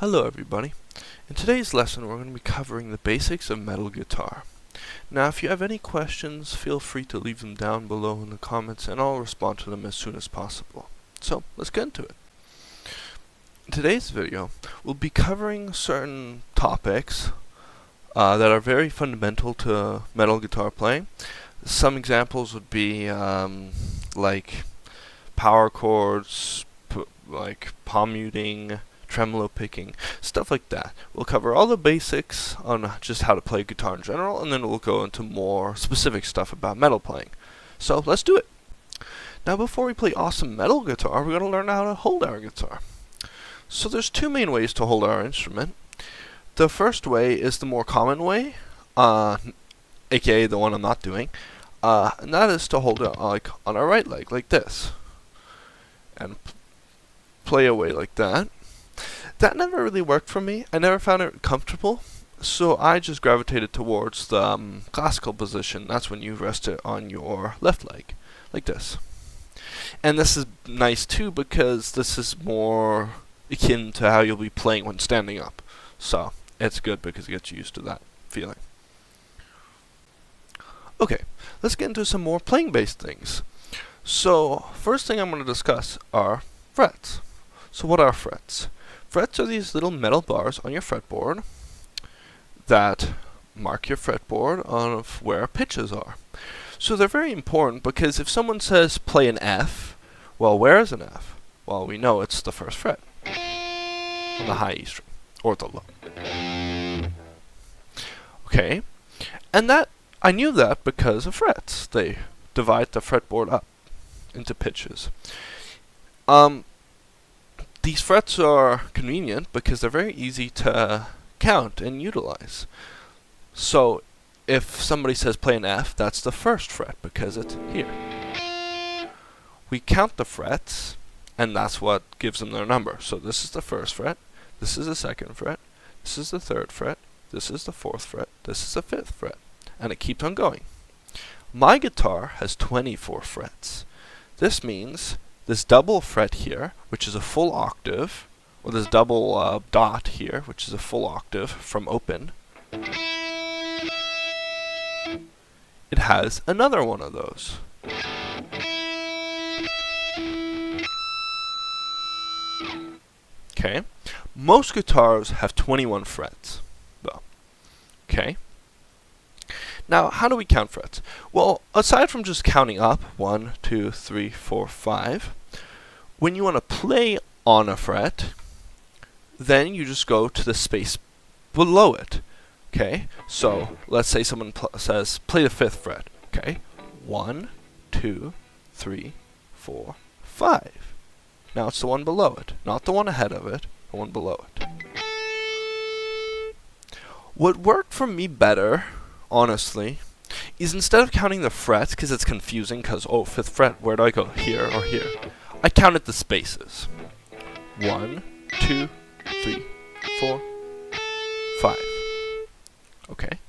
Hello everybody. In today's lesson we're going to be covering the basics of metal guitar. Now if you have any questions, feel free to leave them down below in the comments and I'll respond to them as soon as possible. So let's get into it. In today's video we'll be covering certain topics that are very fundamental to metal guitar playing. Some examples would be like power chords, like palm muting, tremolo picking, stuff like that. We'll cover all the basics on just how to play guitar in general, and then we'll go into more specific stuff about metal playing. So let's do it. Now before we play awesome metal guitar, we're going to learn how to hold our guitar. So there's two main ways to hold our instrument. The first way is the more common way, aka the one I'm not doing, and that is to hold it like on our right leg, like this, and play away like that. That never really worked for me. I never found it comfortable, so I just gravitated towards the classical position. That's when you rest it on your left leg, like this. And this is nice too because this is more akin to how you'll be playing when standing up. So it's good because it gets you used to that feeling. Okay, let's get into some more playing-based things. So first thing I'm going to discuss are frets. So what are frets? Frets are these little metal bars on your fretboard that mark your fretboard on where pitches are. So they're very important because if someone says play an F, well, where is an F? Well, we know it's the first fret on the high E string or the low. Okay, and that I knew that because of frets. They divide the fretboard up into pitches. These frets are convenient because they're very easy to count and utilize. So if somebody says play an F, that's the first fret because it's here. We count the frets and that's what gives them their number. So this is the first fret, this is the second fret, this is the third fret, this is the fourth fret, this is the fifth fret, and it keeps on going. My guitar has 24 frets. This means this double fret here, which is a full octave, or this double dot here, which is a full octave from open, it has another one of those. Okay, most guitars have 21 frets, though. Okay. Now, how do we count frets? Well, aside from just counting up, 1, 2, 3, 4, 5, when you want to play on a fret, then you just go to the space below it. Okay, so let's say someone says play the fifth fret. Okay, 1, 2, 3, 4, 5. Now it's the one below it, not the one ahead of it, the one below it. What worked for me better, honestly, is instead of counting the frets, because it's confusing, because, oh, fifth fret, where do I go? Here or here? I counted the spaces. 1, 2, 3, 4, 5. Okay.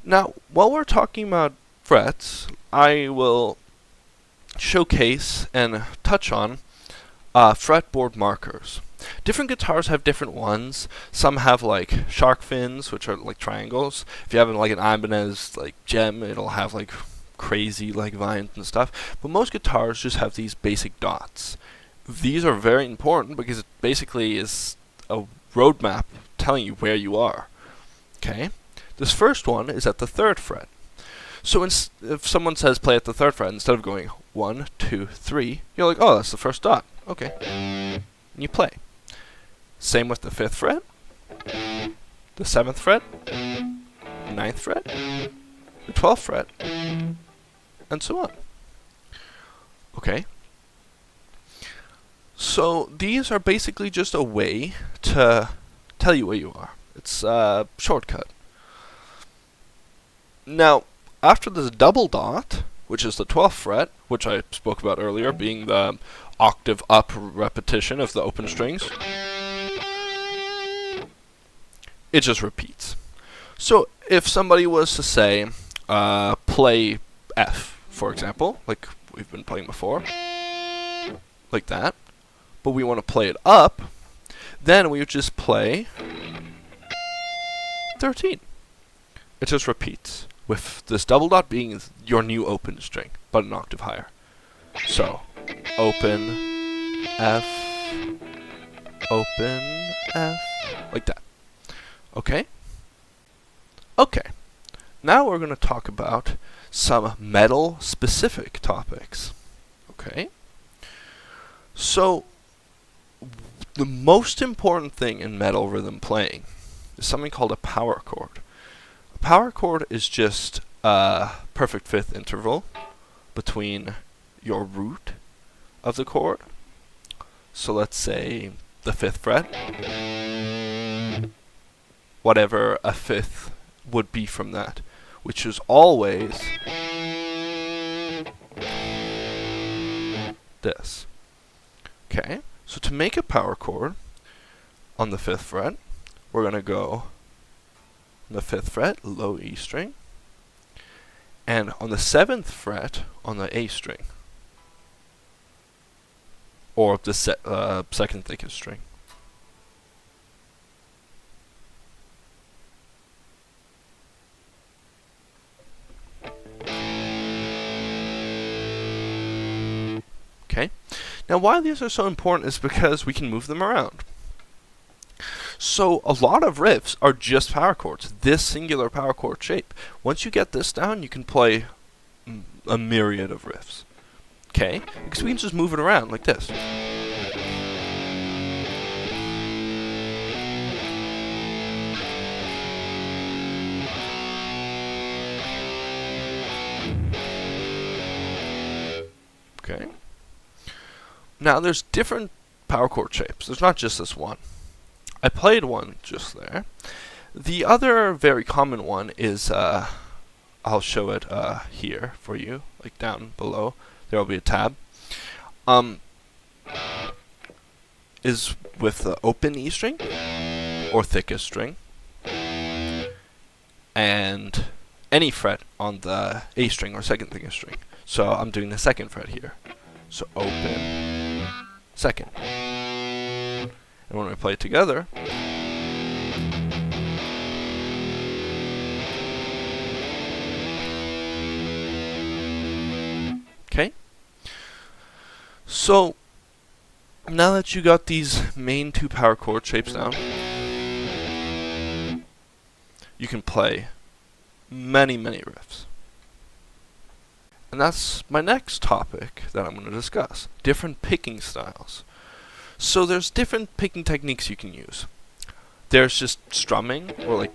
Now, while we're talking about frets, I will showcase and touch on fretboard markers. Different guitars have different ones. Some have like shark fins, which are like triangles. If you have like an Ibanez like gem, it'll have like crazy like vines and stuff. But most guitars just have these basic dots. These are very important because it basically is a roadmap telling you where you are. Okay? This first one is at the third fret. So if someone says play at the third fret, instead of going 1, 2, 3, you're like, oh, that's the first dot. Okay. And you play. Same with the fifth fret, the seventh fret, the ninth fret, the 12th fret, and so on. Okay. So these are basically just a way to tell you where you are. It's a shortcut. Now, after this double dot, which is the 12th fret, which I spoke about earlier, being the octave up repetition of the open strings, it just repeats. So if somebody was to say, play F, for example, like we've been playing before, like that, but we want to play it up, Then we would just play 13. It just repeats, with this double dot being your new open string, but an octave higher. So, open, F, open, F, like that. Okay? Okay. Now we're going to talk about some metal-specific topics. Okay? So, the most important thing in metal rhythm playing is something called a power chord. A power chord is just a perfect fifth interval between your root of the chord. So let's say the 5th fret, whatever a fifth would be from that, which is always this. Okay, so to make a power chord on the 5th fret, we're going to go on the 5th fret, low E string, and on the 7th fret on the A string, or the second thickest string. Okay. Now why these are so important is because we can move them around. So a lot of riffs are just power chords, this singular power chord shape. Once you get this down, you can play a myriad of riffs. Okay? Because we can just move it around like this. Okay? Now there's different power chord shapes. There's not just this one. I played one just there. The other very common one is, I'll show it here for you, like down below. There will be a tab. Is with the open E string, or thickest string, and any fret on the A string or second thickest string. So I'm doing the 2nd fret here. So open, 2nd. And when we play it together, okay? So, now that you got these main 2 power chord shapes down, you can play many, many riffs. And that's my next topic that I'm going to discuss. Different picking styles. So there's different picking techniques you can use. There's just strumming, or like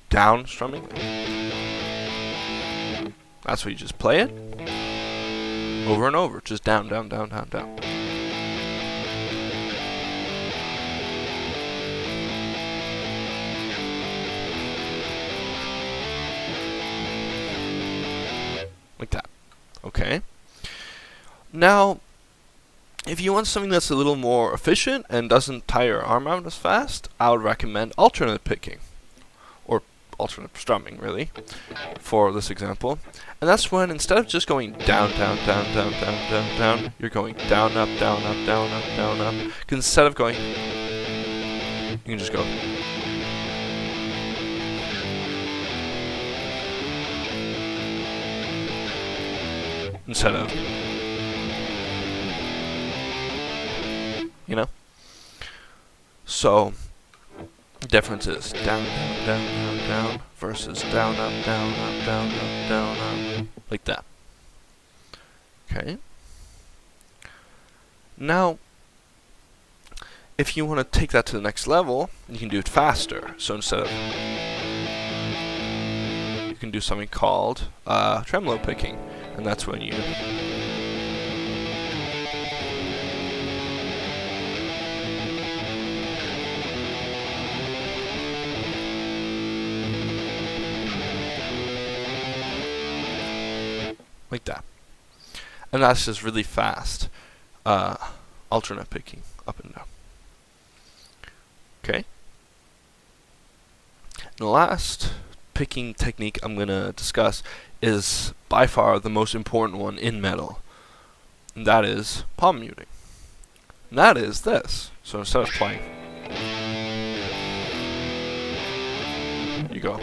down strumming. That's where you just play it over and over, just down, down, down, down, down. Like that. Okay. Now, if you want something that's a little more efficient and doesn't tire your arm out as fast, I would recommend alternate picking, or alternate strumming, really, for this example. And that's when instead of just going down, down, down, down, down, down, down, you're going down, up, down, up, down, up, down, up. Because instead of going, you can just go. Instead of, you know? So, the difference is down, down, down, down, down, versus down, up, down, up, down, up, down, up, like that. Okay? Now, if you want to take that to the next level, you can do it faster. So instead of, you can do something called Tremolo Picking. And that's when you like that. And that's just really fast alternate picking up and down. Okay? And the last picking technique I'm going to discuss is by far the most important one in metal, and that is palm muting. And that is this. So instead of playing you go.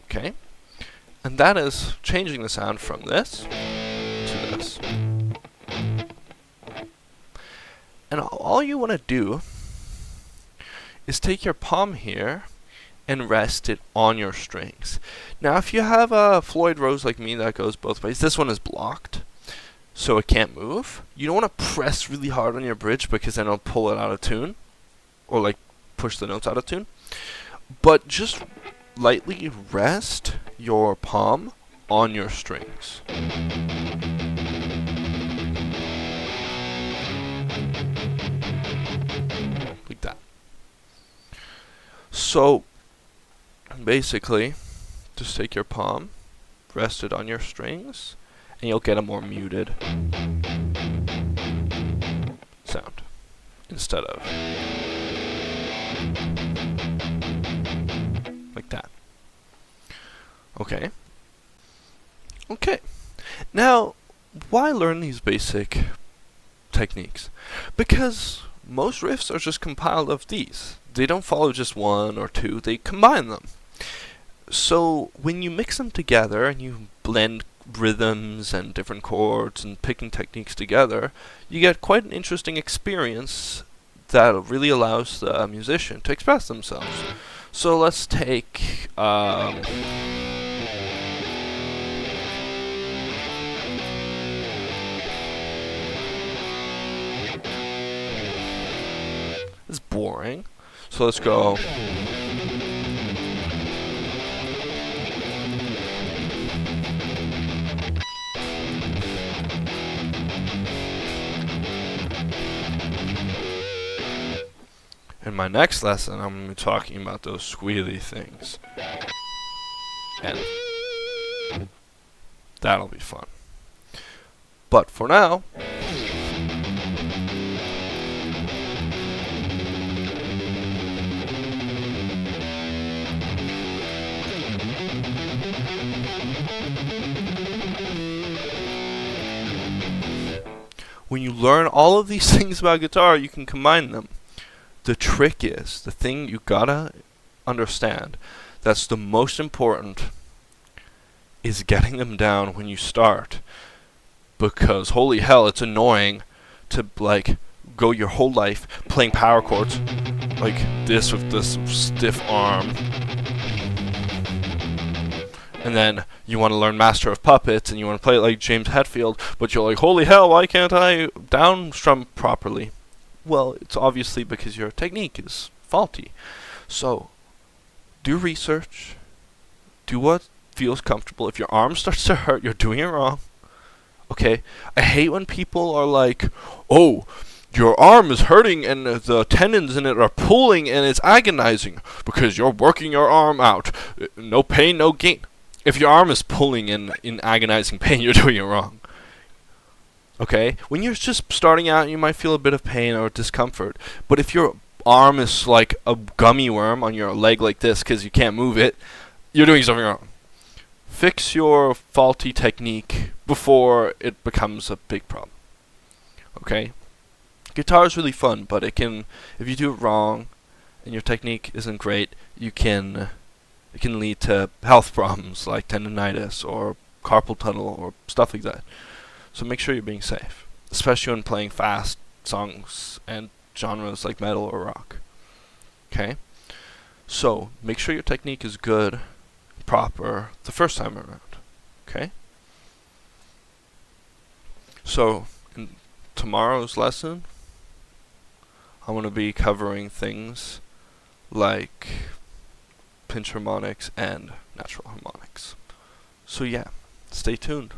Okay, and that is changing the sound from this to this. And all you want to do is take your palm here and rest it on your strings. Now if you have a Floyd Rose like me that goes both ways, this one is blocked, so it can't move. You don't want to press really hard on your bridge because then it'll pull it out of tune, or like push the notes out of tune. But just lightly rest your palm on your strings. Like that. So basically, just take your palm, rest it on your strings, and you'll get a more muted sound instead of like that. Okay. Okay. Now, why learn these basic techniques? Because most riffs are just compiled of these. They don't follow just one or two, they combine them. So when you mix them together and you blend rhythms and different chords and picking techniques together, you get quite an interesting experience that really allows the musician to express themselves. So let's take it's boring. So let's go. In my next lesson, I'm going to be talking about those squealy things. And that'll be fun. But for now, when you learn all of these things about guitar, you can combine them. The trick is, the thing you gotta understand, that's the most important, is getting them down when you start. Because holy hell, it's annoying to like go your whole life playing power chords like this with this stiff arm. And then you want to learn Master of Puppets and you want to play it like James Hetfield, but you're like, holy hell, why can't I down strum properly? Well, it's obviously because your technique is faulty. So, do research. Do what feels comfortable. If your arm starts to hurt, you're doing it wrong. Okay? I hate when people are like, oh, your arm is hurting and the tendons in it are pulling and it's agonizing because you're working your arm out. No pain, no gain. If your arm is pulling in agonizing pain, you're doing it wrong. Okay? When you're just starting out, you might feel a bit of pain or discomfort. But if your arm is like a gummy worm on your leg like this because you can't move it, you're doing something wrong. Fix your faulty technique before it becomes a big problem. Okay? Guitar is really fun, but it can, if you do it wrong and your technique isn't great, it can lead to health problems like tendonitis or carpal tunnel or stuff like that. So make sure you're being safe, especially when playing fast songs and genres like metal or rock. Okay? So make sure your technique is good, proper the first time around. Okay? So in tomorrow's lesson, I'm going to be covering things like pinch harmonics and natural harmonics. So yeah, stay tuned.